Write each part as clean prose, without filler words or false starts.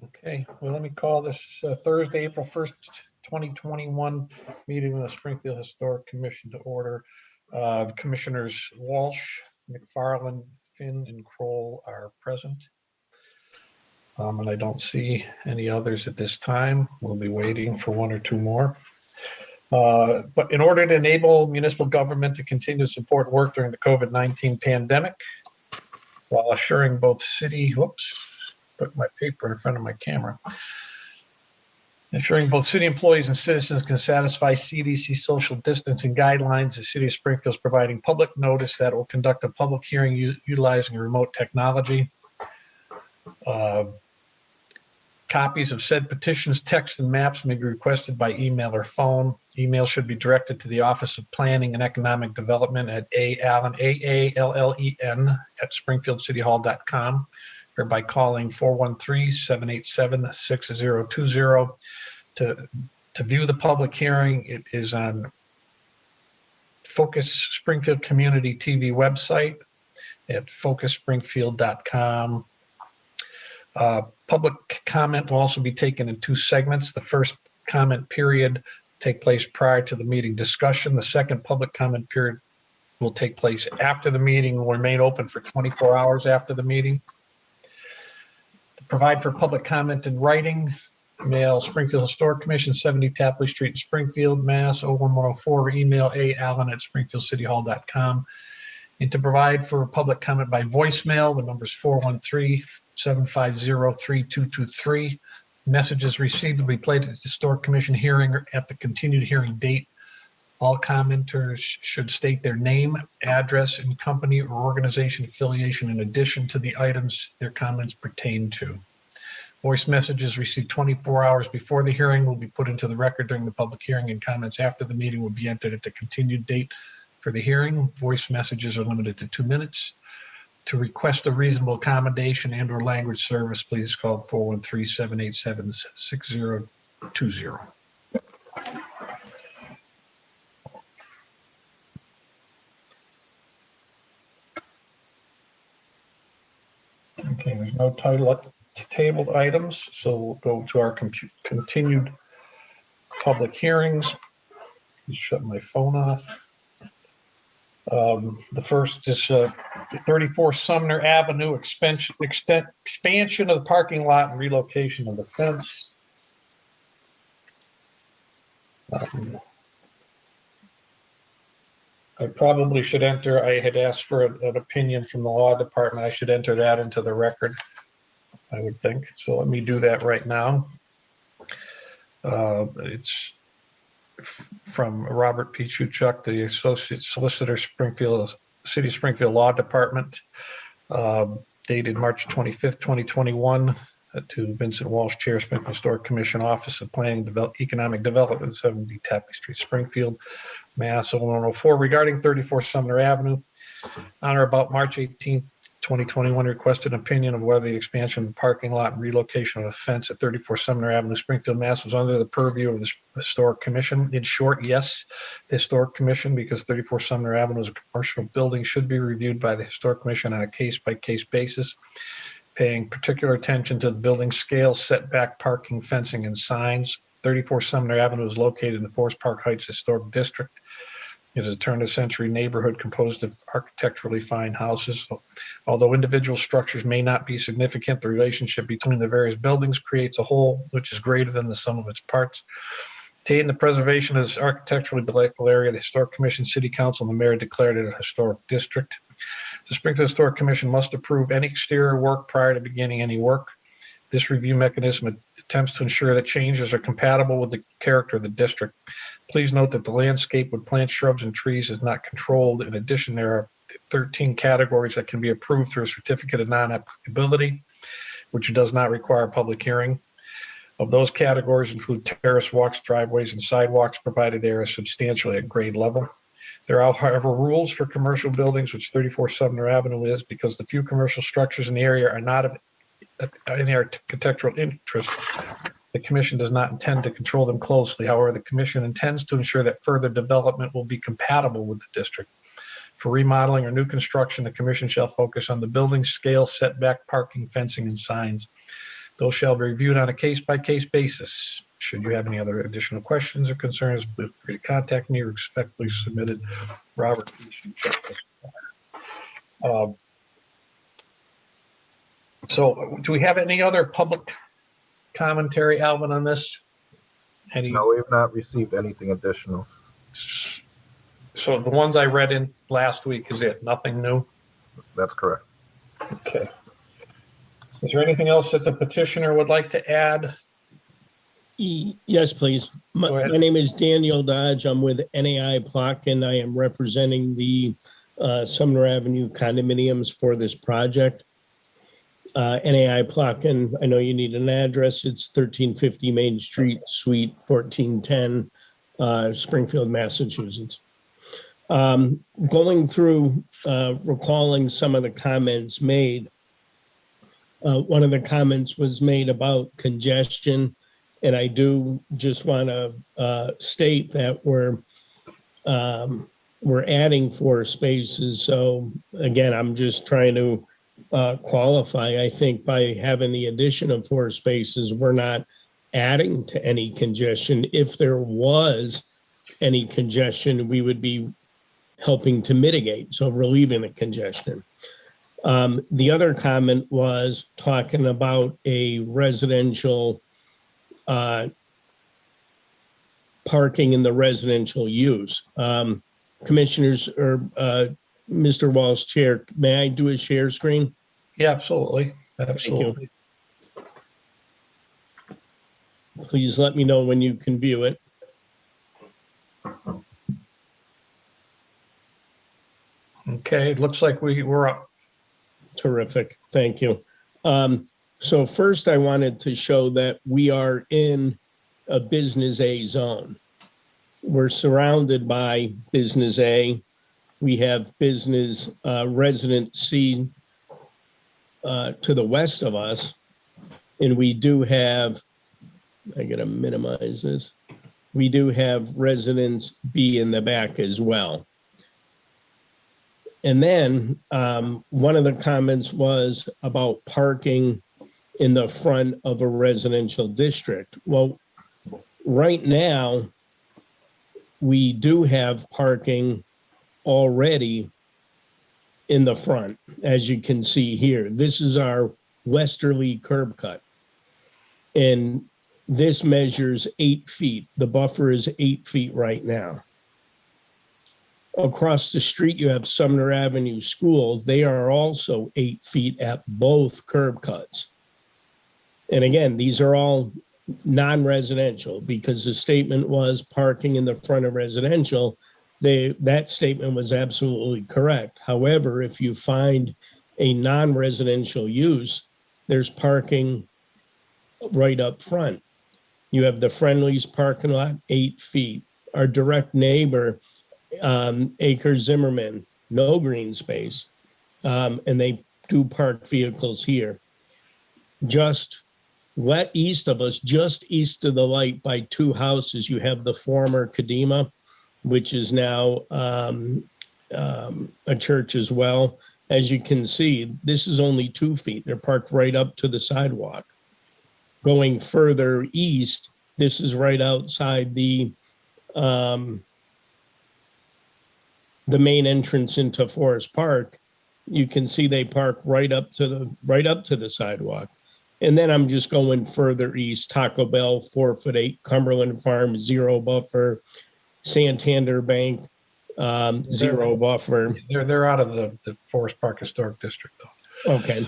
Okay, well, let me call this Thursday, April 1st, 2021 meeting of the Springfield Historic Commission to order. Commissioners Walsh, McFarland, Finn, and Kroll are present. And I don't see any others at this time. We'll be waiting for one or two more. But in order to enable municipal government to continue to support work during the COVID-19 pandemic, while assuring both city, put my paper in front of my camera. Ensuring both city employees and citizens can satisfy CDC social distancing guidelines, the City of Springfield is providing public notice that it will conduct a public hearing utilizing remote technology. Copies of said petitions, text, and maps may be requested by email or phone. Email should be directed to the Office of Planning and Economic Development at Allen, AALLEN at springfieldcityhall.com. or by calling 413-787-6020 to view the public hearing. It is on Focus Springfield Community TV website at focusspringfield.com. Public comment will also be taken in two segments. The first comment period take place prior to the meeting discussion. The second public comment period will take place after the meeting, will remain open for 24 hours after the meeting. Provide for public comment in writing. Mail Springfield Historic Commission, 70 Tapley Street, Springfield, Mass. 01104, or email allen@springfieldcityhall.com. And to provide for public comment by voicemail, the number is 413-750-3223. Messages received will be played at the Historic Commission hearing or at the continued hearing date. All commenters should state their name, address, and company or organization affiliation in addition to the items their comments pertain to. Voice messages received 24 hours before the hearing will be put into the record during the public hearing, and comments after the meeting will be entered at the continued date for the hearing. Voice messages are limited to 2 minutes. To request a reasonable accommodation and or language service, please call 413-787-6020. Okay, there's no tabled items, so we'll go to our continued public hearings. Just shut my phone off. The first is 34 Sumner Avenue expansion of the parking lot and relocation of the fence. I probably should enter, I had asked for an opinion from the law department. I should enter that into the record, I would think. So let me do that right now. It's from Robert P. Chuchuk, the Associate Solicitor, Springfield, City of Springfield Law Department, dated March 25th, 2021. To Vincent Walsh, Chair, Springfield Historic Commission, Office of Planning and Economic Development, 70 Tapley Street, Springfield, Mass. 01104, regarding 34 Sumner Avenue. On or about March 18th, 2021, requested an opinion of whether the expansion of the parking lot and relocation of a fence at 34 Sumner Avenue, Springfield, Mass. was under the purview of the Historic Commission. In short, yes, the Historic Commission, because 34 Sumner Avenue is a commercial building, should be reviewed by the Historic Commission on a case-by-case basis, paying particular attention to the building scale, setback, parking, fencing, and signs. 34 Sumner Avenue is located in the Forest Park Heights Historic District. It is a turn-of-the-century neighborhood composed of architecturally fine houses. Although individual structures may not be significant, the relationship between the various buildings creates a whole which is greater than the sum of its parts. To aid in the preservation of this architecturally delightful area, the Historic Commission, City Council, and the Mayor declared it a historic district. The Springfield Historic Commission must approve any exterior work prior to beginning any work. This review mechanism attempts to ensure that changes are compatible with the character of the district. Please note that the landscape with plants, shrubs, and trees is not controlled. In addition, there are 13 categories that can be approved through a certificate of non-applicability, which does not require a public hearing. Of those categories include terrace walks, driveways, and sidewalks, provided they are substantially at grade level. There are, however, rules for commercial buildings, which 34 Sumner Avenue is, because the few commercial structures in the area are not of any architectural interest. The Commission does not intend to control them closely. However, the Commission intends to ensure that further development will be compatible with the district. For remodeling or new construction, the Commission shall focus on the building scale, setback, parking, fencing, and signs. Those shall be reviewed on a case-by-case basis. Should you have any other additional questions or concerns, feel free to contact me. Respectfully submitted, Robert P. So do we have any other public commentary, Alvin, on this? No, we have not received anything additional. So the ones I read in last week is it? Nothing new? That's correct. Okay. Is there anything else that the petitioner would like to add? Yes, please. My name is Daniel Dodge. I'm with NAI Plotkin. I am representing the Sumner Avenue condominiums for this project. NAI Plotkin, I know you need an address. It's 1350 Main Street, Suite 1410, Springfield, Massachusetts. Going through, recalling some of the comments made, one of the comments was made about congestion, and I do just want to state that we're adding 4 spaces. So again, I'm just trying to qualify. I think by having the addition of 4 spaces, we're not adding to any congestion. If there was any congestion, we would be helping to mitigate, so relieving the congestion. The other comment was talking about a residential parking in the residential use. Commissioners or Mr. Walsh, Chair, may I do a share screen? Yeah, absolutely. Absolutely. Please let me know when you can view it. Okay, it looks like we're up. Terrific. Thank you. So first I wanted to show that we are in a business A zone. We're surrounded by business A. We have business resident C to the west of us. And we do have, I gotta minimize this. We do have residence B in the back as well. And then one of the comments was about parking in the front of a residential district. Well, right now, we do have parking already in the front, as you can see here. This is our westerly curb cut. And this measures 8 feet. The buffer is 8 feet right now. Across the street, you have Sumner Avenue School. They are also 8 feet at both curb cuts. And again, these are all non-residential because the statement was parking in the front of residential. That statement was absolutely correct. However, if you find a non-residential use, there's parking right up front. You have the Friendly's parking lot, 8 feet. Our direct neighbor, Acre Zimmerman, no green space, and they do park vehicles here. Just east of us, just east of the light by 2 houses, you have the former Kadima, which is now a church as well. As you can see, this is only 2 feet. They're parked right up to the sidewalk. Going further east, this is right outside the main entrance into Forest Park. You can see they park right up to the sidewalk. And then I'm just going further east, Taco Bell, 4'8", Cumberland Farm, 0 buffer, Santander Bank, 0 buffer. They're out of the Forest Park Historic District, though. Okay.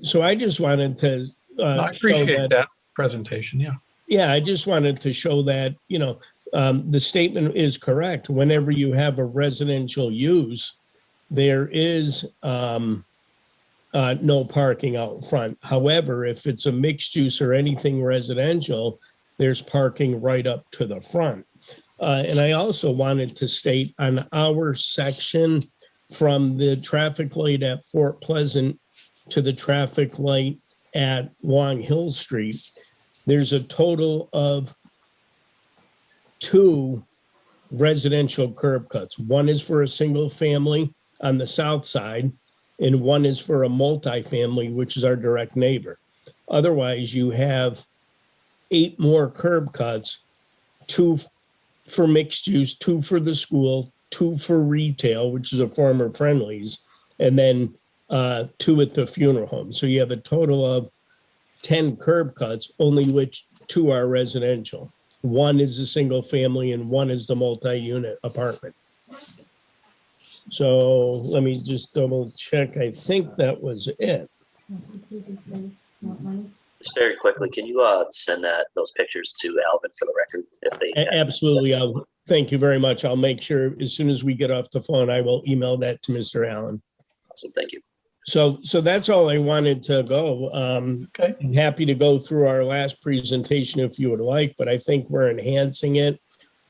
So I just wanted to I appreciate that presentation. Yeah. Yeah, I just wanted to show that, the statement is correct. Whenever you have a residential use, there is no parking out front. However, if it's a mixed use or anything residential, there's parking right up to the front. And I also wanted to state on our section from the traffic light at Fort Pleasant to the traffic light at Long Hill Street, there's a total of 2 residential curb cuts. One is for a single family on the south side, and one is for a multifamily, which is our direct neighbor. Otherwise, you have 8 more curb cuts, 2 for mixed use, 2 for the school, 2 for retail, which is a former Friendly's, and then 2 at the funeral home. So you have a total of 10 curb cuts, only which 2 are residential. 1 is a single family and 1 is the multi-unit apartment. So let me just double check. I think that was it. Just very quickly, can you send those pictures to Alvin for the record if they? Absolutely. Thank you very much. I'll make sure as soon as we get off the phone, I will email that to Mr. Allen. Awesome, thank you. So that's all I wanted to go. Okay. I'm happy to go through our last presentation if you would like, but I think we're enhancing it.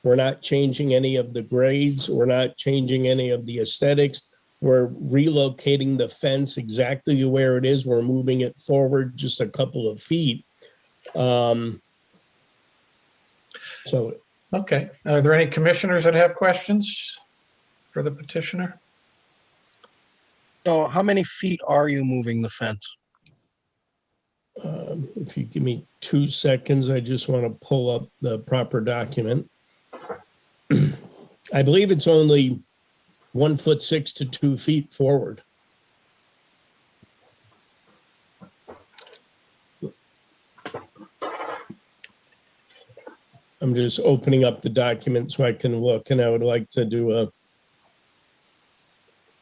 We're not changing any of the grades. We're not changing any of the aesthetics. We're relocating the fence exactly where it is. We're moving it forward just a couple of feet. Okay. Are there any commissioners that have questions for the petitioner? So how many feet are you moving the fence? If you give me 2 seconds, I just want to pull up the proper document. I believe it's only 1'6" to 2 feet forward. I'm just opening up the document so I can look, and I would like to do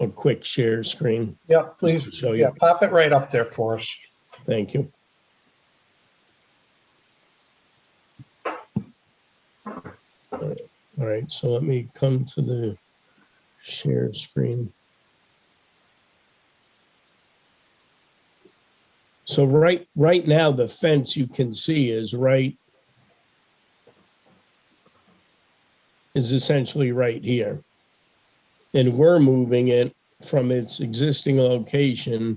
a quick share screen. Yeah, please. Just to show you. Yeah, pop it right up there for us. Thank you. All right, so let me come to the share screen. So right now, the fence you can see is essentially right here. And we're moving it from its existing location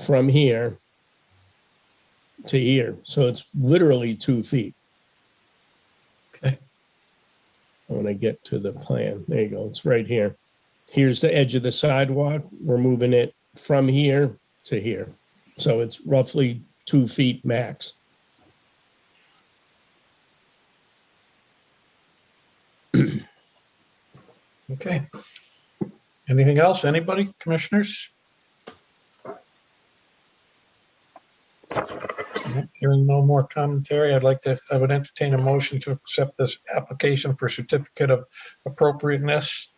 from here to here. So it's literally 2 feet. Okay. I want to get to the plan. There you go. It's right here. Here's the edge of the sidewalk. We're moving it from here to here. So it's roughly 2 feet max. Okay. Anything else? Anybody? Commissioners? Hearing no more commentary, I would entertain a motion to accept this application for certificate of appropriateness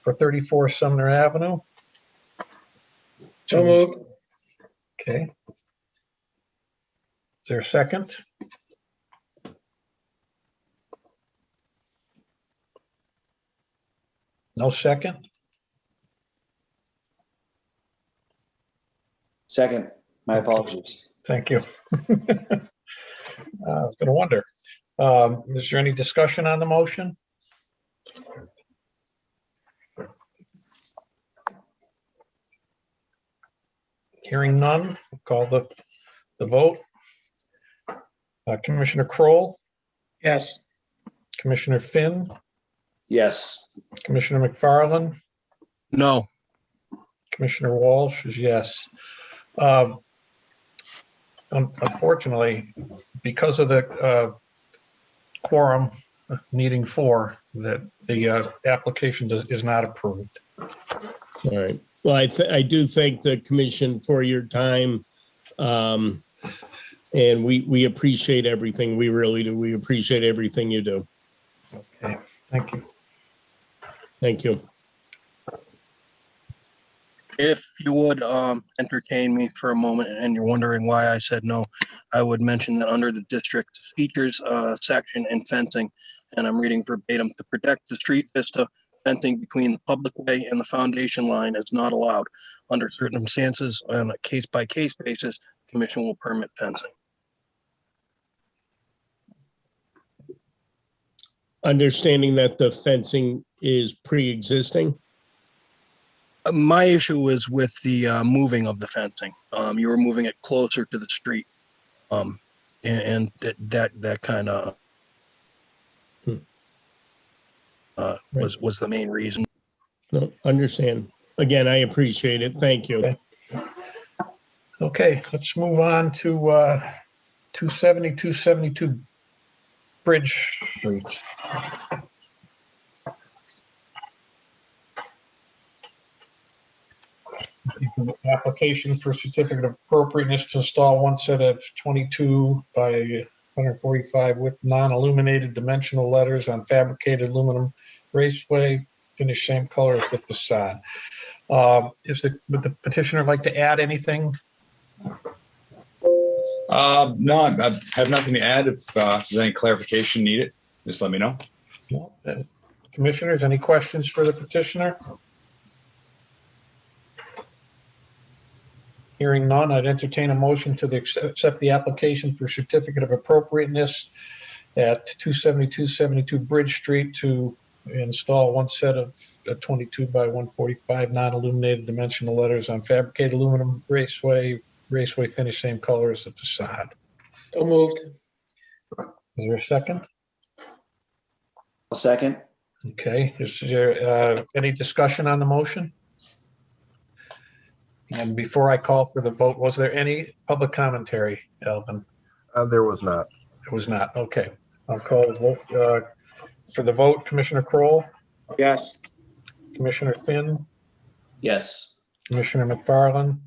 for 34 Sumner Avenue. So moved. Okay. Is there a second? No second? Second, my apologies. Thank you. I was going to wonder. Is there any discussion on the motion? Hearing none, we'll call the vote. Commissioner Kroll, Yes. Commissioner Finn, Yes. Commissioner McFarland, No. Commissioner Walsh is yes. Unfortunately, because of the quorum needing 4, that the application is not approved. All right. Well, I do thank the commission for your time. And we appreciate everything. We really do. We appreciate everything you do. Okay, thank you. Thank you. If you would entertain me for a moment and you're wondering why I said no, I would mention that under the district features section and fencing, and I'm reading verbatim, to protect the street vista, fencing between the public way and the foundation line is not allowed. Under circumstances on a case-by-case basis, the commission will permit fencing. Understanding that the fencing is pre-existing. My issue was with the moving of the fencing. You were moving it closer to the street. And that kind of was the main reason. No, understand. Again, I appreciate it. Thank you. Okay. Okay, let's move on to 270, 272 Bridge Street. Application for certificate of appropriateness to install one set of 22 by 145 with non-illuminated dimensional letters on fabricated aluminum raceway, finished same color as the facade. Would the petitioner like to add anything? No, I have nothing to add. If there's any clarification needed, just let me know. No. Commissioners, any questions for the petitioner? Hearing none, I'd entertain a motion to accept the application for certificate of appropriateness at 272 Bridge Street to install one set of 22 by 145 non-illuminated dimensional letters on fabricated aluminum raceway finish same color as the facade. So moved. Is there a second? A second. Okay, is there any discussion on the motion? And before I call for the vote, was there any public commentary, Alvin? There was not. It was not. Okay. I'll call the vote. For the vote, Commissioner Kroll, Yes. Commissioner Finn, Yes. Commissioner McFarland,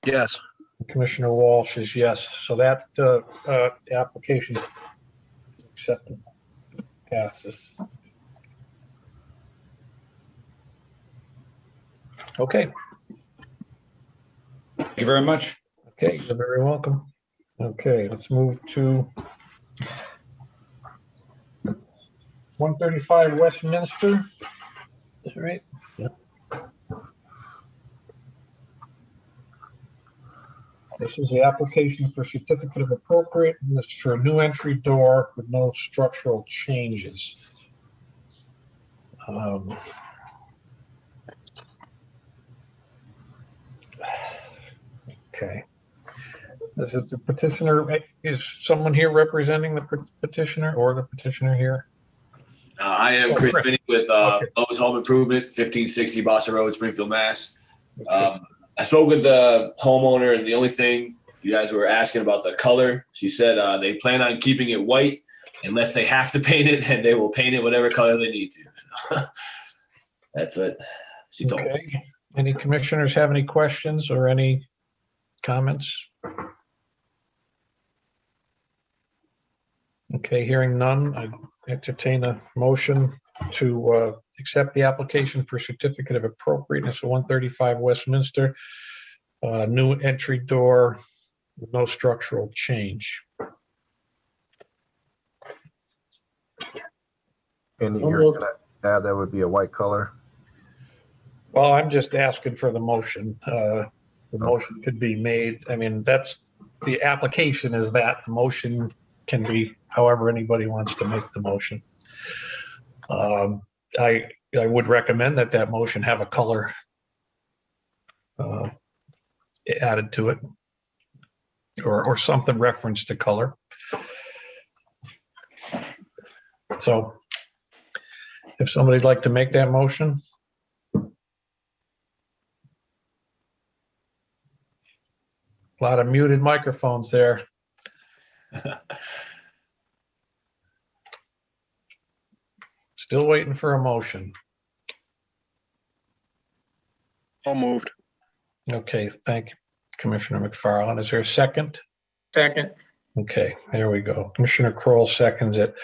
Yes. and Commissioner Walsh is yes. So that application is accepted. Passes. Okay. Thank you very much. Okay, you're very welcome. Okay, let's move to 135 Westminster. All right. Yep. This is the application for certificate of appropriateness for a new entry door with no structural changes. Okay. Is it the petitioner? Is someone here representing the petitioner or the petitioner here? I am Oh, Chris Chris. Finney with Okay. Lowe's Home Improvement, 1560 Boston Road, Springfield, Mass. Okay. I spoke with the homeowner, and the only thing you guys were asking about the color, she said they plan on keeping it white unless they have to paint it, and they will paint it whatever color they need to. So, that's what she told me. Okay. Any commissioners have any questions or any comments? Okay, hearing none, I entertain a motion to accept the application for certificate of appropriateness of 135 Westminster, new entry door with no structural change. And So you're moved. gonna add that would be a white color. Well, I'm just asking for the motion. The motion could be made. I mean, that's the application is that the motion can be however anybody wants to make the motion. I would recommend that motion have a color added to it or something referenced to color. So if somebody'd like to make that motion. A lot of muted microphones there. Still waiting for a motion. So moved. Okay, thank you, Commissioner McFarland. Is there a second? Second. Okay, there we go. Commissioner Kroll seconds it.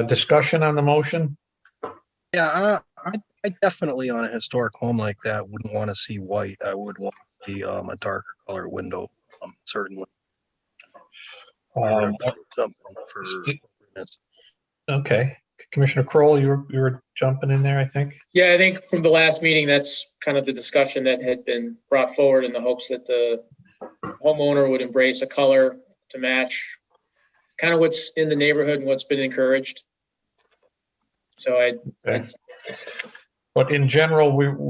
Discussion on the motion? Yeah, I definitely on a historic home like that wouldn't want to see white. I would want to see a darker color window, certainly. Something for Okay, Commissioner Kroll, you were jumping in there, I think. Yeah, I think from the last meeting, that's kind of the discussion that had been brought forward in the hopes that the homeowner would embrace a color to match kind of what's in the neighborhood and what's been encouraged. So Okay. But in general,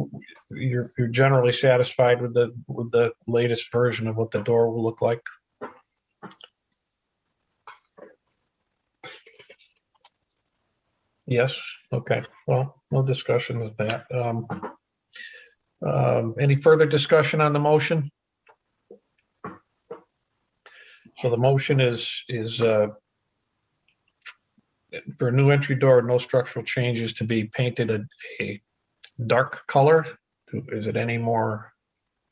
you're generally satisfied with the latest version of what the door will look like? Yes, okay, well, no discussion with that. Any further discussion on the motion? So the motion is for a new entry door, no structural changes to be painted a dark color. Is it any more?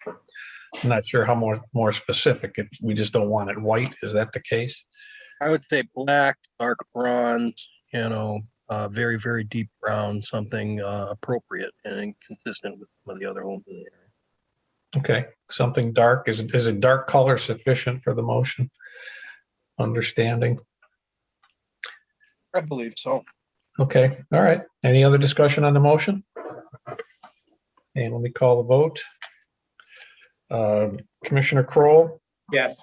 I'm not sure how more specific. We just don't want it white. Is that the case? I would say black, dark bronze, very, very deep brown, something appropriate and consistent with some of the other homes in the area. Okay, something dark. Is a dark color sufficient for the motion? Understanding? I believe so. Okay, all right. Any other discussion on the motion? And let me call the vote. Commissioner Kroll, Yes.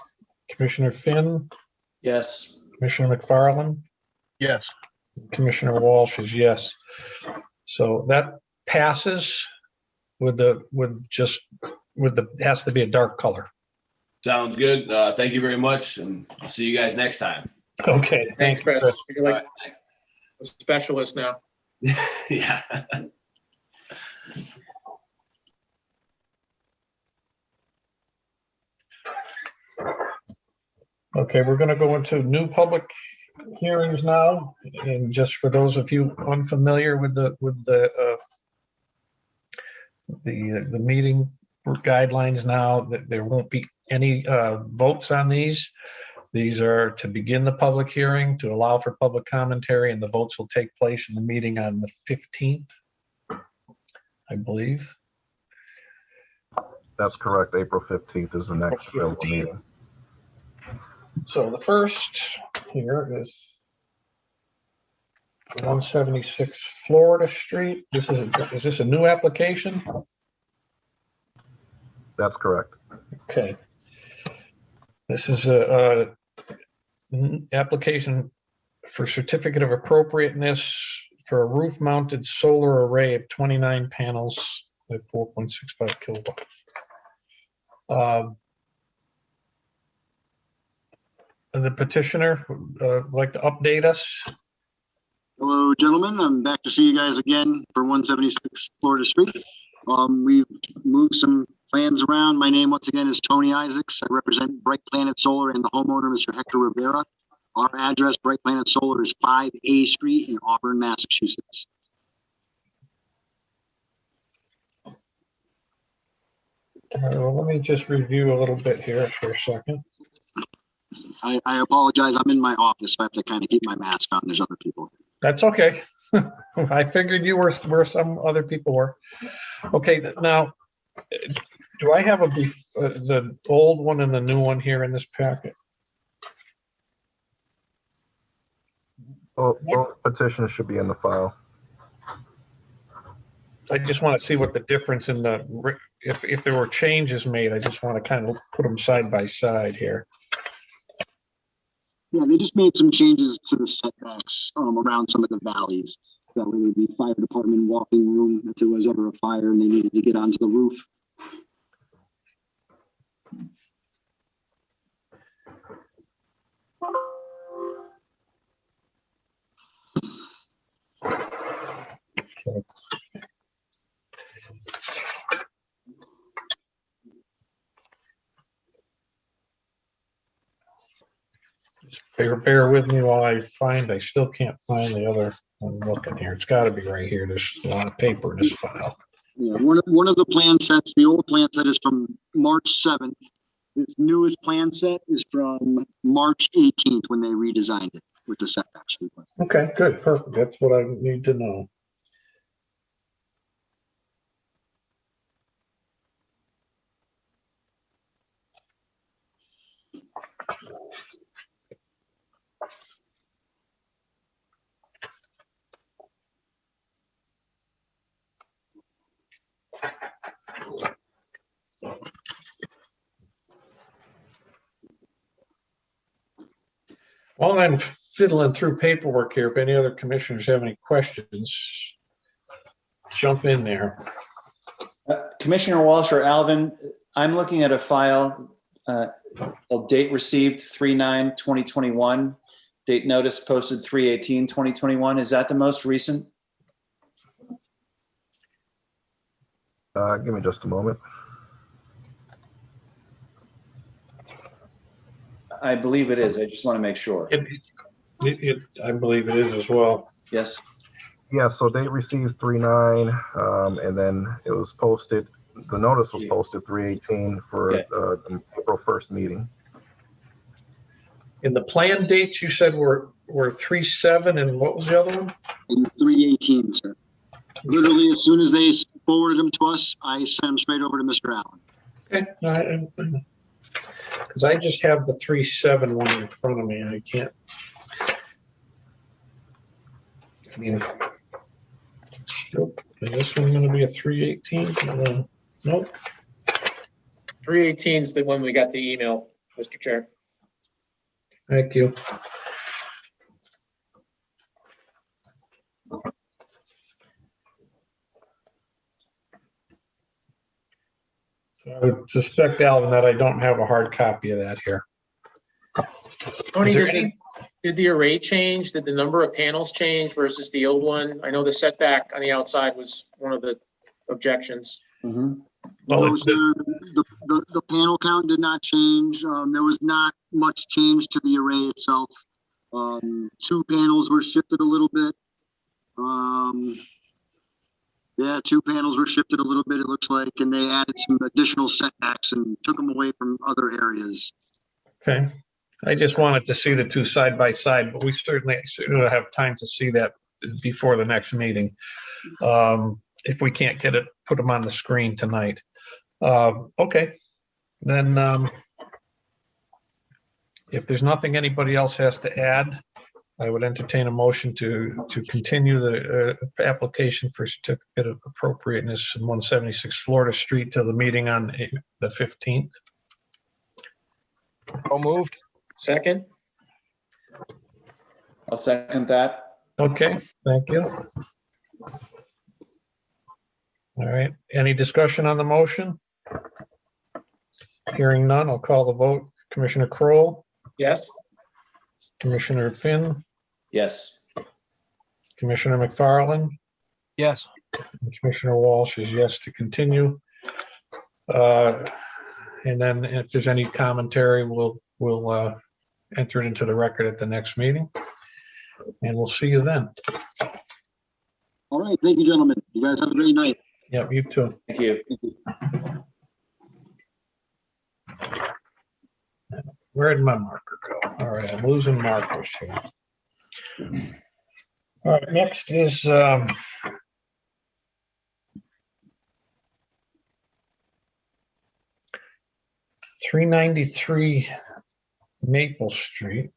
Commissioner Finn, Yes. Commissioner McFarland, Yes. Commissioner Walsh is yes. So that passes has to be a dark color. Sounds good. Thank you very much, and I'll see you guys next time. Okay, Thanks, Chris. You're All like right. a specialist now. Yeah. Okay, we're going to go into new public hearings now. And just for those of you unfamiliar with the meeting guidelines now, that there won't be any votes on these. These are to begin the public hearing, to allow for public commentary, and the votes will take place in the meeting on the 15th, I believe. That's correct. April 15th is the next available meeting. So the first here is 176 Florida Street. Is this a new application? That's correct. Okay. This is a application for certificate of appropriateness for a roof-mounted solar array of 29 panels at 4.65 kilowatts. The petitioner would like to update us. Hello, gentlemen. I'm back to see you guys again for 176 Florida Street. We've moved some plans around. My name, once again, is Tony Isaacs. I represent Bright Planet Solar and the homeowner, Mr. Hector Rivera. Our address, Bright Planet Solar, is 5A Street in Auburn, Massachusetts. All right, well, let me just review a little bit here for a second. I apologize. I'm in my office, so I have to kind of keep my mask on. There's other people. That's okay. I figured you were where some other people were. Okay, now, do I have the old one and the new one here in this packet? Both petitions should be in the file. I just want to see what the difference in if there were changes made. I just want to kind of put them side by side here. Yeah, they just made some changes to the setbacks around some of the valleys. That way there'd be fire department walking room if there was ever a fire and they needed to get onto the roof. Bear with me while I still can't find the other one. Looking here. It's got to be right here. There's a lot of paper in this file. Yeah, one of the plan sets, the old plan set is from March 7th. This newest plan set is from March 18th when they redesigned it with the setbacks. Okay, good, perfect. That's what I need to know. While I'm fiddling through paperwork here, if any other commissioners have any questions, jump in there. Commissioner Walsh or Alvin, I'm looking at a file, date received 3/9/2021, date notice posted 3/18/2021. Is that the most recent? Give me just a moment. I believe it is. I just want to make sure. I believe it is as well. Yes. Yeah, so they received 3/9, and then it was posted, the notice was posted 3/18 for Okay. the April 1st meeting. And the plan dates you said were 3/7, and what was the other one? And 3/18, sir. Literally, as soon as they forwarded them to us, I sent them straight over to Mr. Allen. Okay, because I just have the 3/7 one in front of me, and I can't. I mean, nope. Is this one going to be a 3/18? Nope. 3/18 is the one we got the email, Mr. Chair. Thank you. So I would suspect, Alvin, that I don't have a hard copy of that here. Tony, Is there any? did the array change? Did the number of panels change versus the old one? I know the setback on the outside was one of the objections. Mm-hmm. Well, No, sir, the panel count did not change. There was not much change to the array itself. 2 panels were shifted a little bit. Yeah, 2 panels were shifted a little bit, it looks like, and they added some additional setbacks and took them away from other areas. Okay. I just wanted to see the 2 side by side, but we certainly have time to see that before the next meeting. If we can't get it, put them on the screen tonight. Okay. Then if there's nothing anybody else has to add, I would entertain a motion to continue the application for certificate of appropriateness in 176 Florida Street to the meeting on the 15th. So moved. Second? I'll second that. Okay, thank you. All right, any discussion on the motion? Hearing none, I'll call the vote. Commissioner Kroll, Yes? Commissioner Finn, Yes. Commissioner McFarland, Yes. and Commissioner Walsh is yes to continue. And then if there's any commentary, we'll enter it into the record at the next meeting. And we'll see you then. All right, thank you, gentlemen. You guys have a great night. Yep, you too. Thank you. Where did my marker go? All right, I'm losing markers here. All right, next is 393 Maple Street.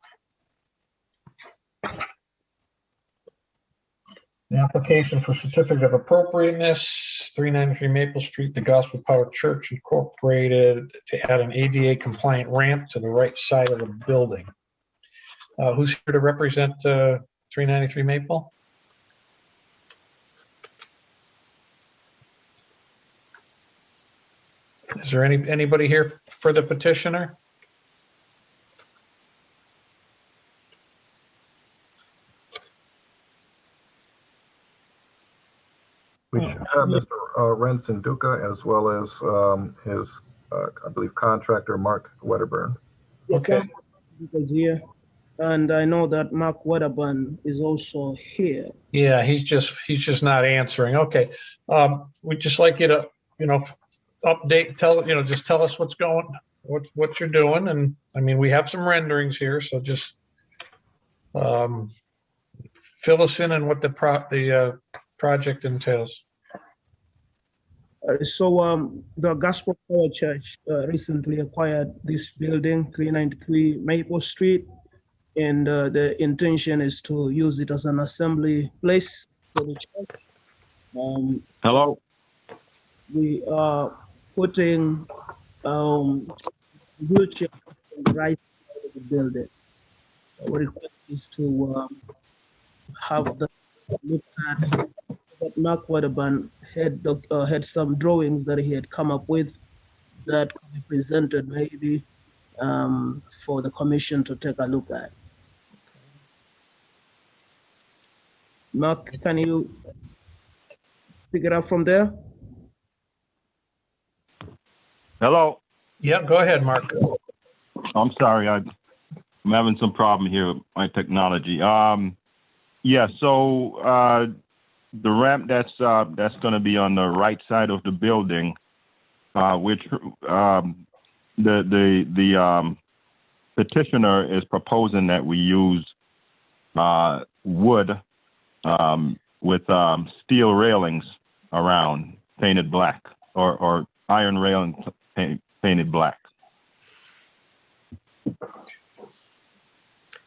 The application for certificate of appropriateness, 393 Maple Street, the Gospel Power Church Incorporated, to add an ADA compliant ramp to the right side of the building. Who's here to represent 393 Maple? Is there anybody here for the petitioner? We should have Mr. Renson Duca as well as his, I believe, contractor, Mark Wedderburn. Yes, Okay. Because here, and I know that Mark Wedderburn is also here. Yeah, he's just not answering. Okay. We'd just like you to, update, just tell us what's what you're doing. And I mean, we have some renderings here, so just fill us in on what the project entails. So the Gospel Power Church recently acquired this building, 393 Maple Street, and the intention is to use it as an assembly place for the church. Hello. We are putting wheelchairs on the right side of the building. Our request is to have the looked at. That Mark Wedderburn had some drawings that he had come up with that could be presented maybe for the commission to take a look at. Mark, can you pick it up from there? Hello. Yeah, go ahead, Mark. I'm sorry. I'm having some problem here with my technology. Yeah, so the ramp that's going to be on the right side of the building, which the petitioner is proposing that we use wood with steel railings around, painted black, or iron railing painted black.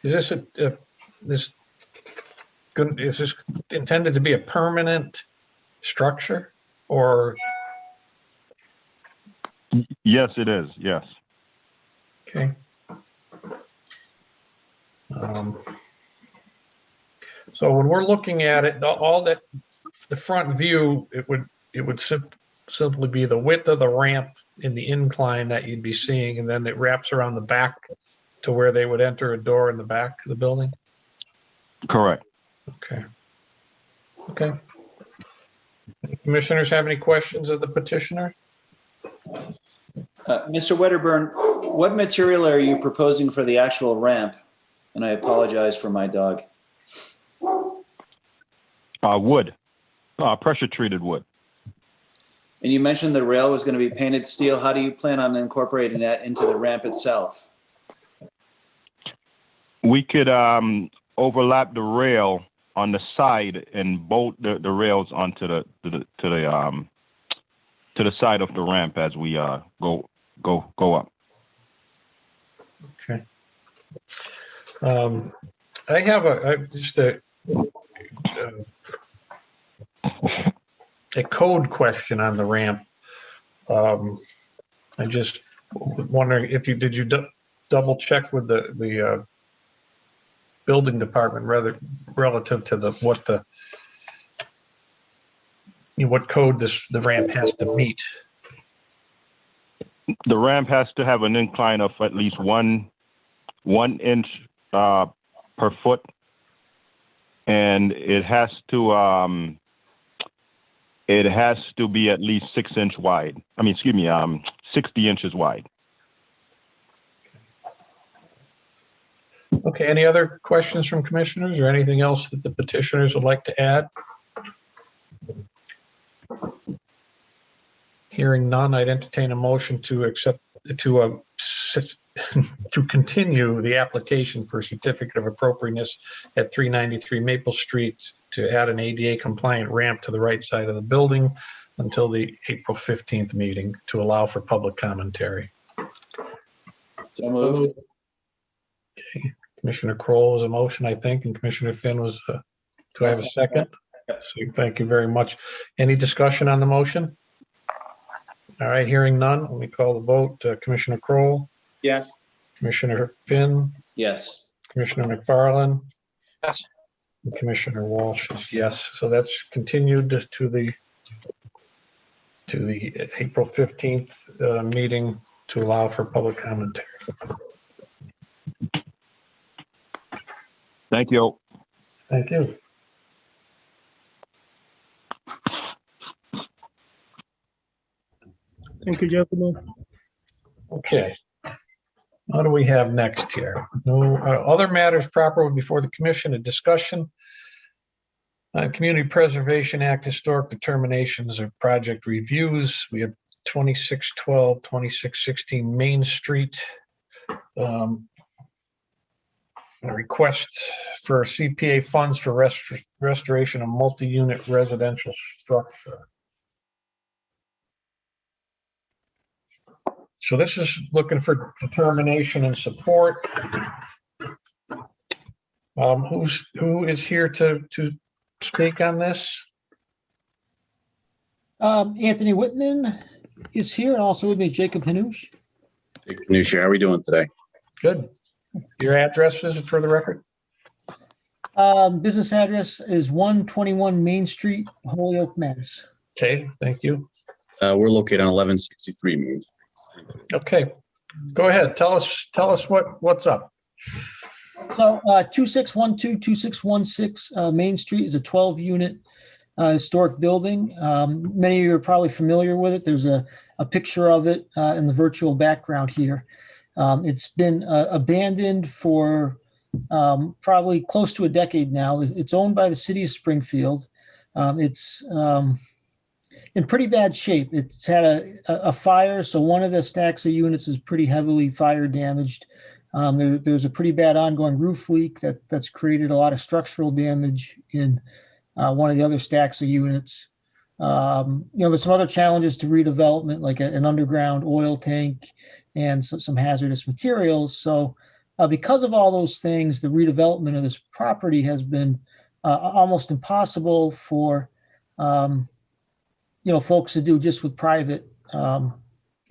Is this intended to be a permanent structure, or? Yes, it is. Yes. Okay. So when we're looking at it, all that, the front view, it would simply be the width of the ramp in the incline that you'd be seeing, and then it wraps around the back to where they would enter a door in the back of the building? Correct. Okay. Okay. Any commissioners have any questions of the petitioner? Mr. Wedderburn, what material are you proposing for the actual ramp? And I apologize for my dog. Wood, pressure treated wood. And you mentioned the rail was going to be painted steel. How do you plan on incorporating that into the ramp itself? We could overlap the rail on the side and bolt the rails onto the side of the ramp as we go up. Okay. I have just a code question on the ramp. I just wondering if did you double check with the building department relative to what code the ramp has to meet? The ramp has to have an incline of at least one inch per foot, and it has to be at least 6 inch wide. 60 inches wide. Okay, any other questions from commissioners or anything else that the petitioners would like to add? Hearing none, I'd entertain a motion to continue the application for a certificate of appropriateness at 393 Maple Street to add an ADA compliant ramp to the right side of the building until the April 15th meeting to allow for public commentary. So moved. Okay. Commissioner Kroll was a motion, I think, and Commissioner Finn was, do I have a second? Yes. Thank you very much. Any discussion on the motion? All right, hearing none, let me call the vote. Commissioner Kroll? Yes. Commissioner Finn? Yes. Commissioner McFarland? Yes. And Commissioner Walsh is yes. So that's continued to the April 15th meeting to allow for public commentary. Thank you. Thank you. Thank you, gentlemen. Okay. What do we have next here? No other matters proper before the commission, a discussion on Community Preservation Act historic determinations or project reviews. We have 2612, 2616 Main Street. A request for CPA funds for restoration of multi-unit residential structure. So this is looking for determination and support. Who is here to speak on this? Anthony Whitman is here, and also with me, Jacob Hanush. Hanush, how are we doing today? Good. Your address is for the record? Business address is 121 Main Street, Holyoke, Mass. Okay, thank you. We're located on 1163 Main Street. Okay, go ahead. Tell us what's up. So 2612, 2616 Main Street is a 12-unit historic building. Many of you are probably familiar with it. There's a picture of it in the virtual background here. It's been abandoned for probably close to a decade now. It's owned by the city of Springfield. It's in pretty bad shape. It's had a fire, so one of the stacks of units is pretty heavily fire damaged. There's a pretty bad ongoing roof leak that's created a lot of structural damage in one of the other stacks of units. There's some other challenges to redevelopment, like an underground oil tank and some hazardous materials. So because of all those things, the redevelopment of this property has been almost impossible for folks to do just with private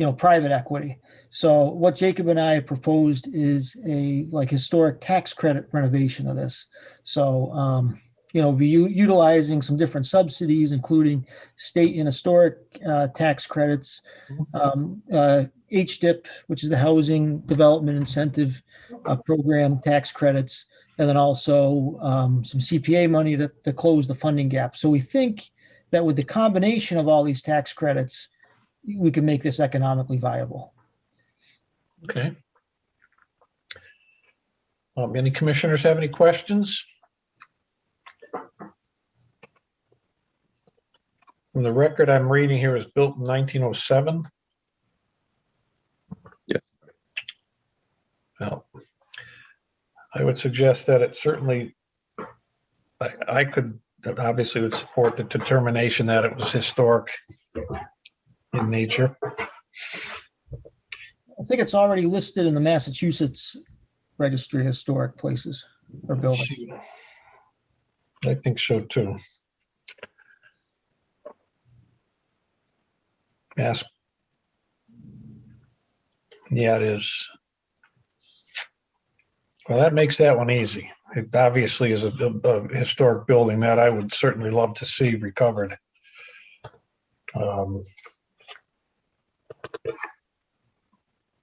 equity. So what Jacob and I proposed is a historic tax credit renovation of this. So be utilizing some different subsidies, including state and historic tax credits, HDIP, which is the Housing Development Incentive Program tax credits, and then also some CPA money to close the funding gap. So we think that with the combination of all these tax credits, we can make this economically viable. Okay. Any commissioners have any questions? From the record I'm reading here is built in 1907. Yes. Well, I would suggest that it certainly, I could obviously would support the determination that it was historic in nature. I think it's already listed in the Massachusetts Registry of Historic Places or Buildings. I think so too. Yes. Yeah, it is. Well, that makes that one easy. It obviously is a historic building that I would certainly love to see recovered.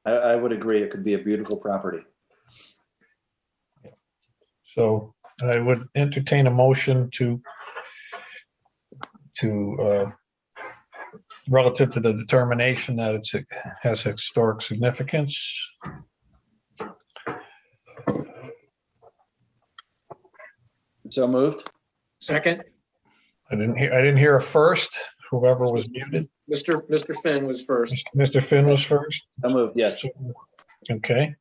I would agree. It could be a beautiful property. So I would entertain a motion to relative to the determination that it has historic significance. So moved. Second, I didn't hear a first. Whoever was muted. Mr. Finn was first. Mr. Finn was first. So moved. Yes. Okay.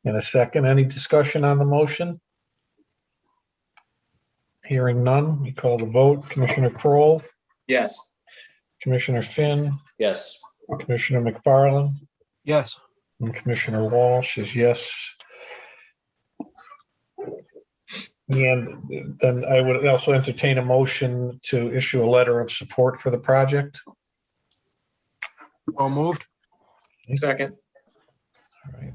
And a second. Any discussion on the motion? Hearing none, we call the vote. Commissioner Kroll, Yes. Commissioner Finn, Yes. Commissioner McFarland, Yes. and Commissioner Walsh is yes. And then I would also entertain a motion to issue a letter of support for the project. All moved. Second. All right.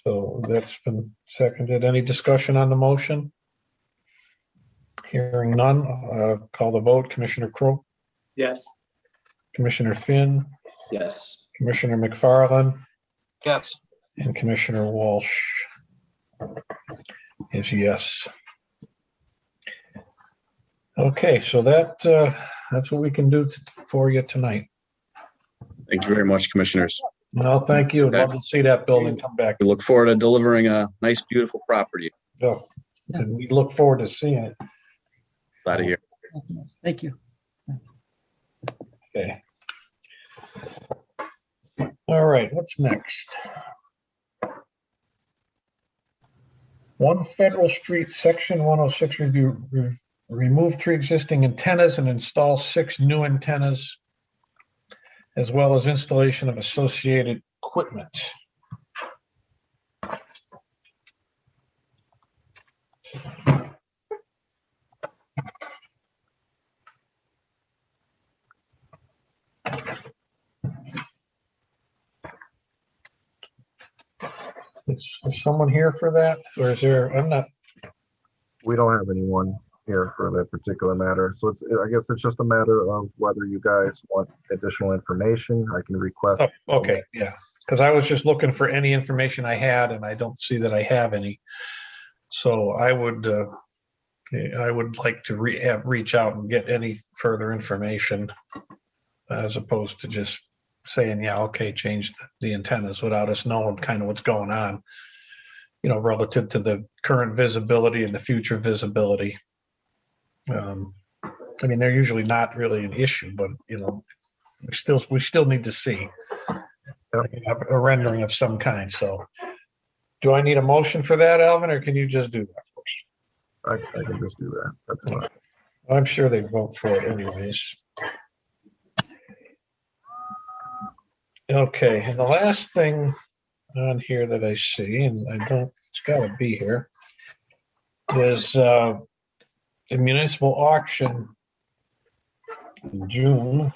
So that's been seconded. Any discussion on the motion? Hearing none, call the vote. Commissioner Crowe, Yes. Commissioner Finn, Yes. Commissioner McFarland, Yes. and Commissioner Walsh is yes. Okay, so that's what we can do for you tonight. Thank you very much, commissioners. No, thank you. I'd love to see that building come back. We look forward to delivering a nice, beautiful property. Oh, and we look forward to seeing it. Glad to hear. Thank you. Okay. All right, what's next? 1 Federal Street, Section 106 review. Remove 3 existing antennas and install 6 new antennas, as well as installation of associated equipment. Is someone here for that, or is there? I'm not. We don't have anyone here for that particular matter. So I guess it's just a matter of whether you guys want additional information. I can request. Oh, okay, yeah, because I was just looking for any information I had, and I don't see that I have any. So I would like to reach out and get any further information, as opposed to just saying, yeah, okay, change the antennas without us knowing kind of what's going on, relative to the current visibility and the future visibility. I mean, they're usually not really an issue, but we still need to see a rendering of some kind. So do I need a motion for that, Alvin, or can you just do that first? I can just do that. That's fine. I'm sure they vote for it anyways. Okay, and the last thing on here that I see, and it's got to be here, is the municipal auction in June.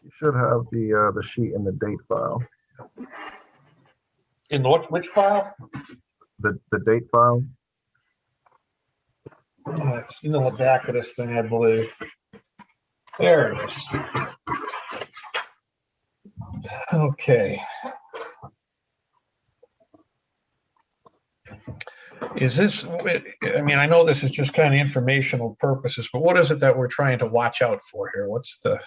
You should have the sheet in the date file. In which file? The date file. It's in the back of this thing, I believe. There it is. Okay. Is this, I mean, I know this is just kind of informational purposes, but what is it that we're trying to watch out for here? What's the...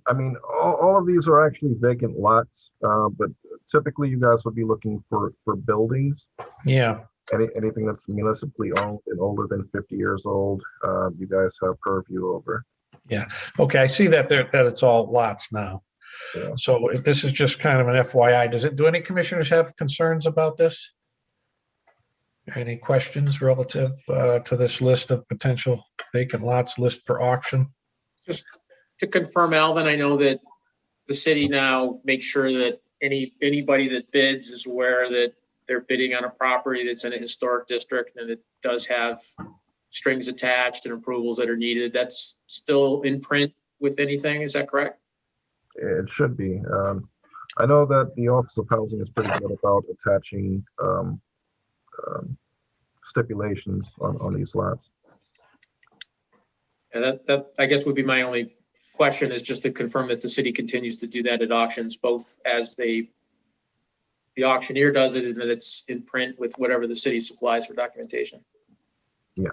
I mean, all of these are actually vacant lots, but typically you guys would be looking for buildings. Yeah. Anything that's municipally owned and older than 50 years old, you guys have purview over. Yeah. Okay. I see that that it's all lots now. Yeah. So if this is just kind of an FYI, do any commissioners have concerns about this? Any questions relative to this list of potential vacant lots list for auction? Just to confirm, Alvin, I know that the city now makes sure that anybody that bids is aware that they're bidding on a property that's in a historic district and it does have strings attached and approvals that are needed. That's still in print with anything, is that correct? It should be. I know that the Office of Housing is pretty good about attaching stipulations on these lots. And that I guess would be my only question, is just to confirm that the city continues to do that at auctions, both as the auctioneer does it and that it's in print with whatever the city supplies for documentation. Yes.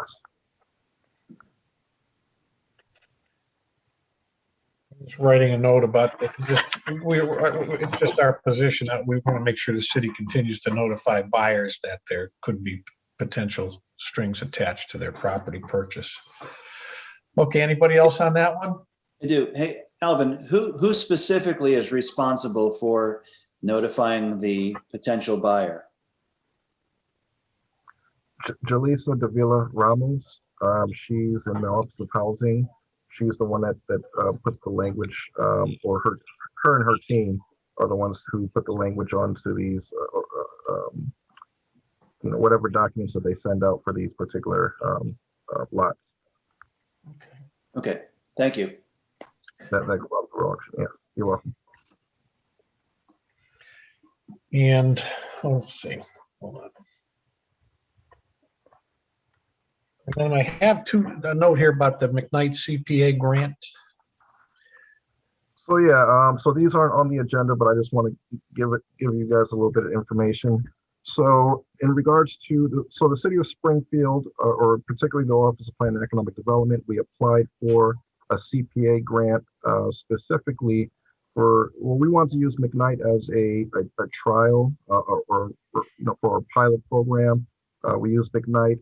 Just writing a note about that. It's just our position that we want to make sure the city continues to notify buyers that there could be potential strings attached to their property purchase. Okay, anybody else on that one? I do. Hey, Alvin, who specifically is responsible for notifying the potential buyer? Jaleesa Davila Ramos. She's in the Office of Housing. She's the one that puts the language, or her and her team are the ones who put the language onto these, whatever documents that they send out for these particular lots. Okay, thank you. That goes out for auction. Yeah, you're welcome. And let's see. Hold on. And then I have a note here about the Mcknight Cpa Grant. So yeah, so these aren't on the agenda, but I just want to give you guys a little bit of information. So in regards to the city of Springfield, or particularly the Office of Plan and Economic Development, we applied for a CPA grant specifically we want to use Mcknight as a trial or for a pilot program. We use Mcknight,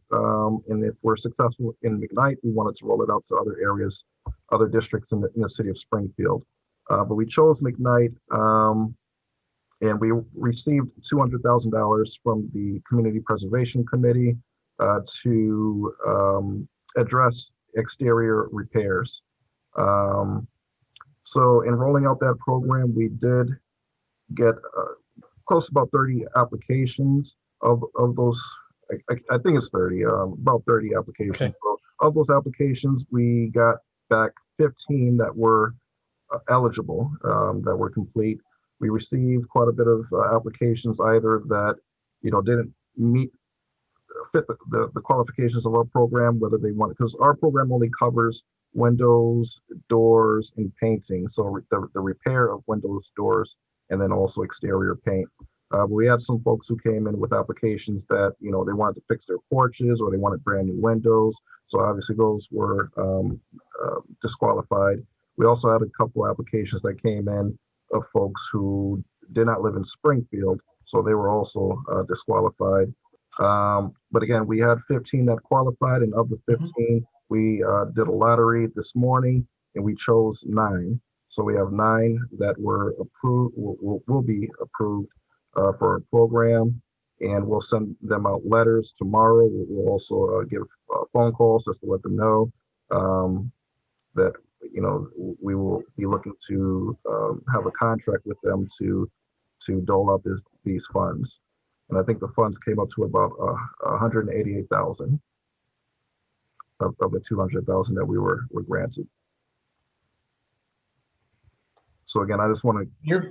and if we're successful in Mcknight, we wanted to roll it out to other areas, other districts in the city of Springfield. But we chose Mcknight, and we received $200,000 from the Community Preservation Committee to address exterior repairs. So in rolling out that program, we did get close to about 30 applications of those. I think it's 30, about 30 applications. Okay. So of those applications, we got back 15 that were eligible, that were complete. We received quite a bit of applications either that, didn't fit the qualifications of our program, whether they want, because our program only covers windows, doors, and painting. So the repair of windows, doors, and then also exterior paint. But we had some folks who came in with applications that, they wanted to fix their porches or they wanted brand new windows. So obviously those were disqualified. We also had a couple applications that came in of folks who did not live in Springfield, so they were also disqualified. But again, we had 15 that qualified, and of the 15, we did a lottery this morning, and we chose 9. So we have 9 that were approved, will be approved for our program, and we'll send them out letters tomorrow. We'll also give phone calls just to let them know that, you know, we will be looking to have a contract with them to dole out these funds. And I think the funds came up to about 188,000 of the 200,000 that we were granted. So again, I just want to. You're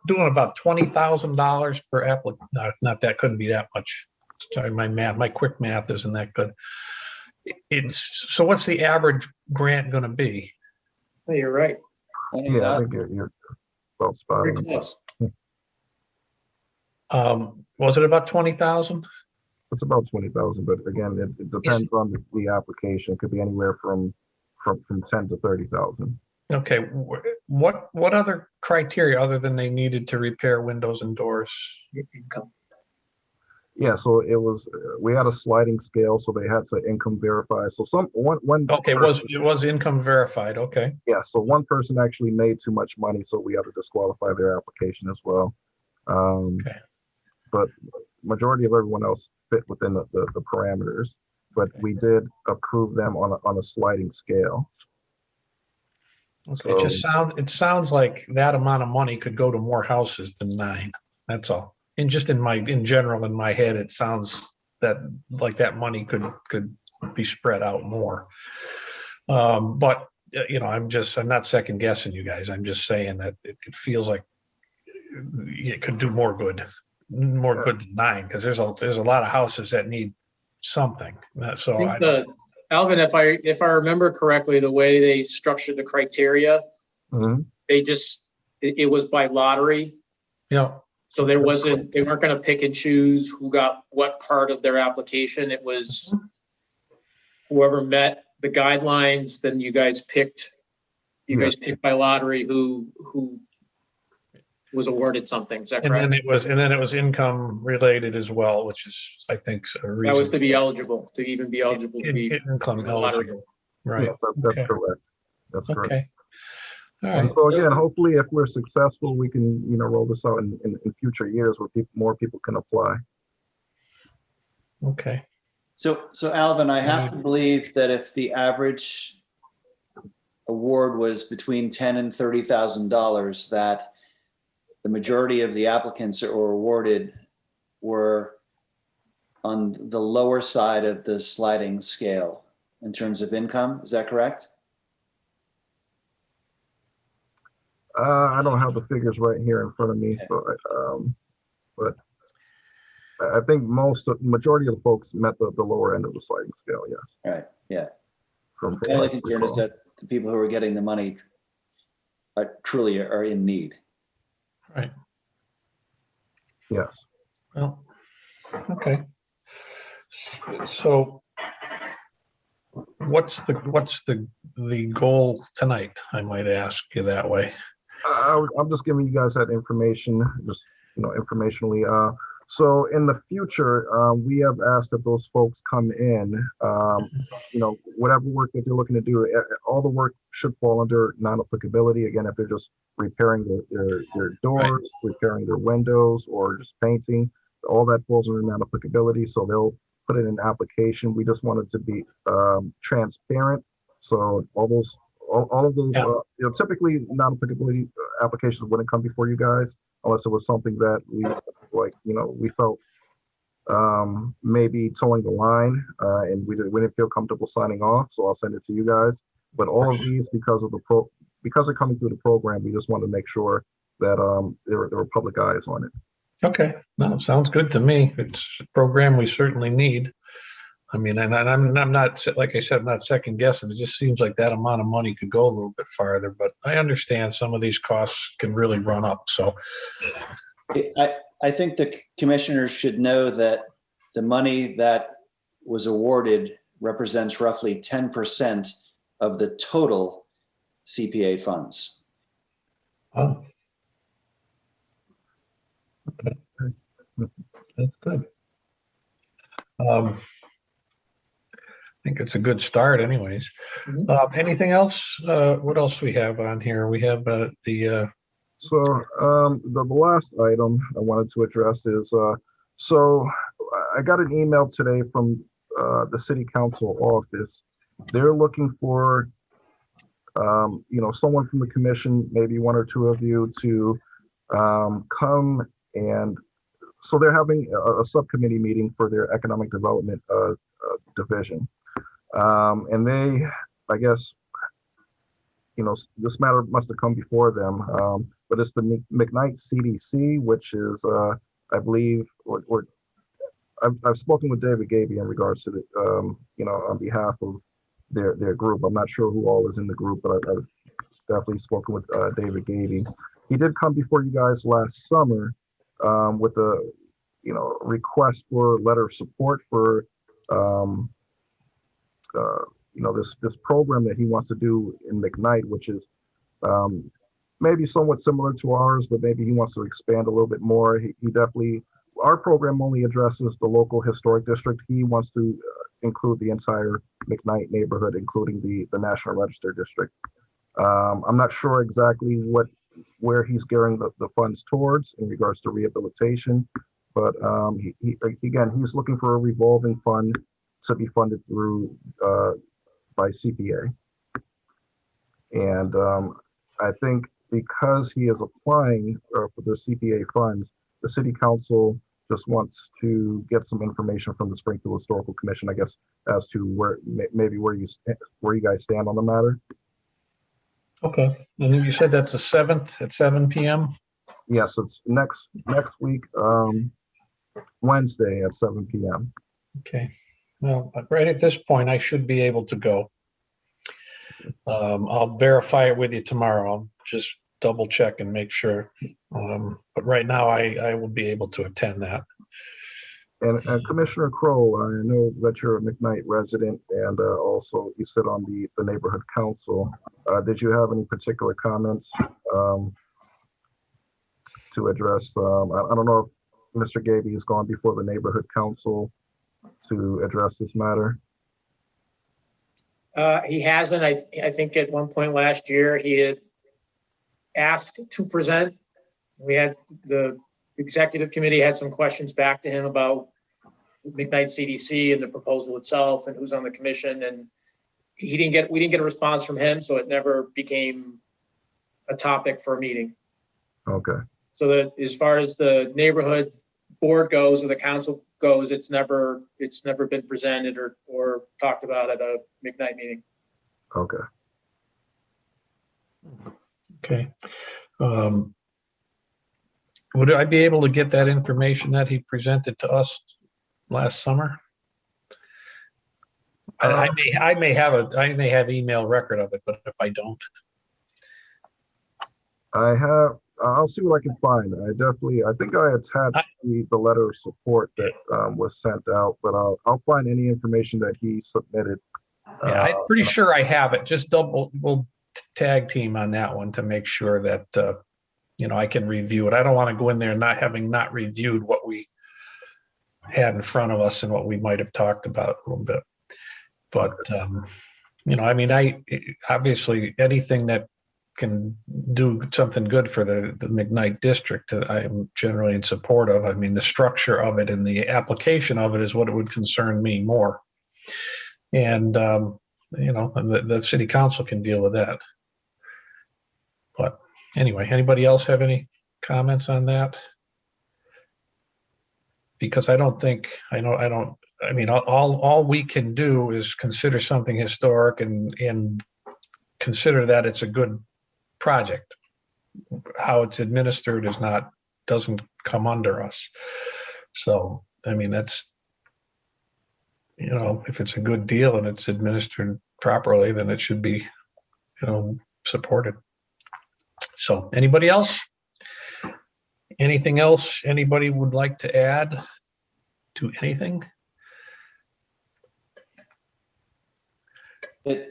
doing about $20,000 per applicant. Not that couldn't be that much. Sorry, my quick math isn't that good. So what's the average grant going to be? Oh, you're right. Yeah, I think you're about spot Very on. close. Was it about 20,000? It's about 20,000, but again, it depends on the application. It could be anywhere from 10 to 30,000. Okay, what other criteria other than they needed to repair windows and doors? Income. Yeah, so it was we had a sliding scale, so they had to income verify. So one. Okay, it was income verified. Okay. Yeah, so one person actually made too much money, so we had to disqualify their application as well. Okay. But majority of everyone else fit within the parameters. But we did approve them on a sliding scale. Okay. It sounds like that amount of money could go to more houses than 9. That's all. And just in general, in my head, it sounds that like that money could be spread out more. But you know, I'm not second guessing you guys. I'm just saying that it feels like it could do more good than 9, because there's a lot of houses that need something. So Alvin, if I remember correctly, the way they structured the criteria, it was by lottery. Yeah. So they weren't going to pick and choose who got what part of their application. It was whoever met the guidelines, then you guys picked picked by lottery who was awarded something. Is that correct? And then it was income related as well, which is, I think, a reason. That was to be eligible, to even be eligible to be income eligible. Right. Yeah, that's correct. That's correct. Okay. All right. And so again, hopefully, if we're successful, we can roll this out in future years where more people can apply. Okay. So Alvin, I have to believe that if the average award was between $10,000 and $30,000, that the majority of the applicants that were awarded were on the lower side of the sliding scale in terms of income. Is that correct? I don't have the figures right here in front of me, but I think majority of the folks met the lower end of the sliding scale. Yes. Right. Yeah. From the only concern is that the people who are getting the money truly are in need. Right. Yes. Well, okay. So what's the goal tonight? I might ask you that way. I'm just giving you guys that information, just informationally. So in the future, we have asked that those folks come in. Whatever work that they're looking to do, all the work should fall under non-applicability. Again, if they're just repairing their doors, repairing their windows, or just painting, all that falls under non-applicability. So they'll put it in an application. We just want it to be transparent. So all of those, typically non-applicability applications wouldn't come before you guys unless it was something that we felt maybe towing the line, and we didn't feel comfortable signing off. So I'll send it to you guys. But all of these, because they're coming through the program, we just want to make sure that there were public eyes on it. Okay, no, sounds good to me. It's a program we certainly need. I mean, and I'm not, like I said, I'm not second guessing. It just seems like that amount of money could go a little bit farther, but I understand some of these costs can really run up. So I think the commissioners should know that the money that was awarded represents roughly 10% of the total CPA funds. Oh. Okay. That's good. I think it's a good start anyways. Anything else? What else we have on here? We have the last item I wanted to address is, so I got an email today from the city council office. They're looking for, someone from the commission, maybe one or two of you, to come, and so they're having a subcommittee meeting for their economic development division. And they, I guess, this matter must have come before them, but it's the Mcknight CDC, which is, I believe, I've spoken with David Gaby in regards to the, on behalf of their group. I'm not sure who all is in the group, but I've definitely spoken with David Gaby. He did come before you guys last summer with a, request for a letter of support for, this program that he wants to do in Mcknight, which is maybe somewhat similar to ours, but maybe he wants to expand a little bit more. He definitely, our program only addresses the local historic district. He wants to include the entire Mcknight neighborhood, including the National Register district. I'm not sure exactly where he's gearing the funds towards in regards to rehabilitation, but he's looking for a revolving fund to be funded through by CPA. And I think because he is applying for the CPA funds, the city council just wants to get some information from the Springfield Historical Commission, I guess, as to where you guys stand on the matter. okay. And you said that's the 7th at 7 p.m. Yes, it's next week, Wednesday at 7 p.m. Okay. Well, right at this point, I should be able to go. I'll verify it with you tomorrow. I'll just double check and make sure. But right now, I will be able to attend that. And Commissioner Crow, I know that you're a Mcknight resident and also you sit on the neighborhood council. Did you have any particular comments to address? I don't know if Mr. Gaby has gone before the neighborhood council to address this matter. He hasn't. I think at one point last year he had asked to present. We had the executive committee had some questions back to him about Mcknight CDC and the proposal itself and who's on the commission, and we didn't get a response from him, so it never became a topic for a meeting. Okay. So that as far as the neighborhood board goes or the council goes, it's never been presented or talked about at a Mcknight meeting. Okay. Okay. Would I be able to get that information that he presented to us last summer? I may have email record of it, but if I don't, I'll see what I can find. I think I attached the letter of support that was sent out, but I'll find any information that he submitted. Yeah, I'm pretty sure I have it. Just we'll tag team on that one to make sure that I can review it. I don't want to go in there not reviewed what we had in front of us and what we might have talked about a little bit. But obviously anything that can do something good for the Mcknight district, I'm generally in support of. I mean, the structure of it and the application of it is what it would concern me more. And, the city council can deal with that. But anyway, anybody else have any comments on that? Because all we can do is consider something historic and consider that it's a good project. How it's administered doesn't come under us. So, I mean, that's, if it's a good deal and it's administered properly, then it should be, supported. So anybody else? Anything else anybody would like to add to anything?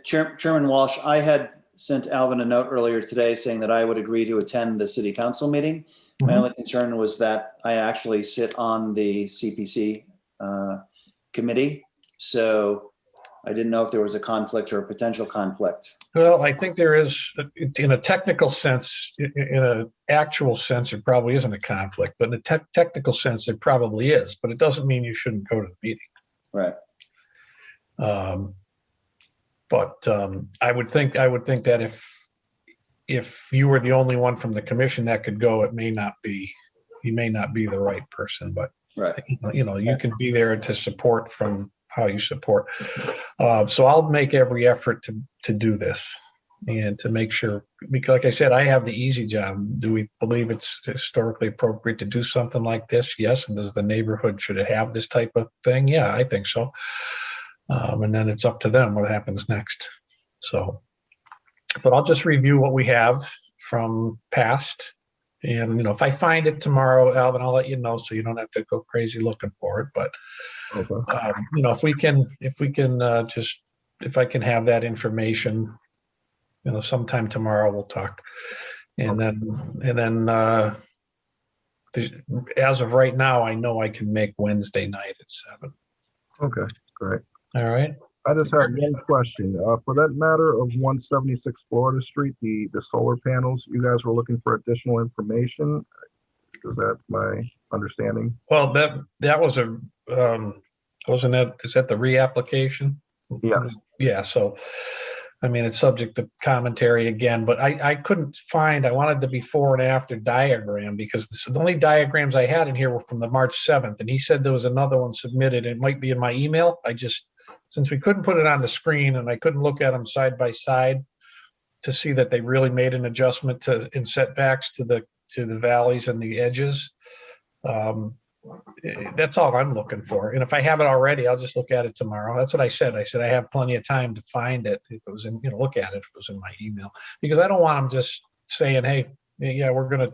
Chairman Walsh, I had sent Alvin a note earlier today saying that I would agree to attend the city council meeting. My only concern was that I actually sit on the CPC committee. So I didn't know if there was a conflict or a potential conflict. Well, I think there is, in a technical sense, in an actual sense, there probably isn't a conflict, but in a technical sense, there probably is, but it doesn't mean you shouldn't go to the meeting. Right. But I would think that if you were the only one from the commission that could go, you may not be the right person, but right. You can be there to support from how you support. So I'll make every effort to do this and to make sure, because like I said, I have the easy job. Do we believe it's historically appropriate to do something like this? Yes. And does the neighborhood, should it have this type of thing? Yeah, I think so. And then it's up to them what happens next. So, but I'll just review what we have from past. And, if I find it tomorrow, Alvin, I'll let you know so you don't have to go crazy looking for it. But, if I can have that information, sometime tomorrow we'll talk. And then as of right now, I know I can make Wednesday night at 7. Okay, great. All right. I just have one question. For that matter of 176 Florida Street, the solar panels, you guys were looking for additional information. Is that my understanding? Well, that was is that the reapplication? Yeah. Yeah. So, it's subject to commentary again, but I couldn't find, I wanted the before and after diagram because the only diagrams I had in here were from the March 7th. And he said there was another one submitted. It might be in my email. Since we couldn't put it on the screen and I couldn't look at them side by side to see that they really made an adjustment in setbacks to the valleys and the edges. That's all I'm looking for. And if I have it already, I'll just look at it tomorrow. That's what I said. I said, I have plenty of time to find it. If it was in, look at it if it was in my email, because I don't want them just saying, hey, yeah, we're going to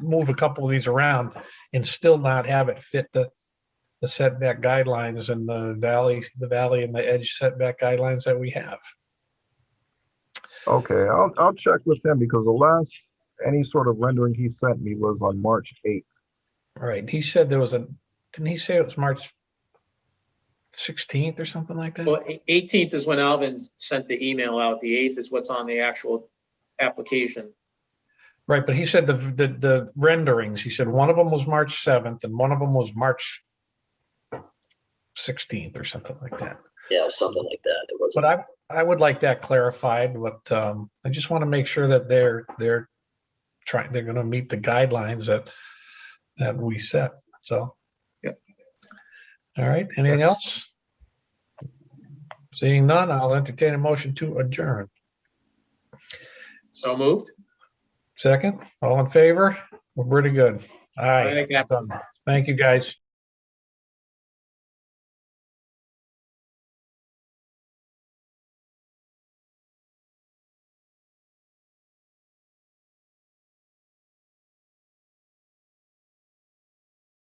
move a couple of these around and still not have it fit the setback guidelines and the valley and the edge setback guidelines that we have. Okay, I'll check with him because the last any sort of rendering he sent me was on March 8th. Right. He said there was didn't he say it was March 16th or something like that? Well, 18th is when Alvin sent the email out. The 8th is what's on the actual application. Right, but he said the renderings, he said one of them was March 7th and one of them was March 16th or something like that. Yeah, something like that. It was. But I would like that clarified. But I just want to make sure that they're going to meet the guidelines that we set. So, yeah. All right. Anything else? Seeing none, I'll entertain a motion to adjourn. So moved. Second. All in favor? We're pretty good. All right. Thank you. Thank you, guys.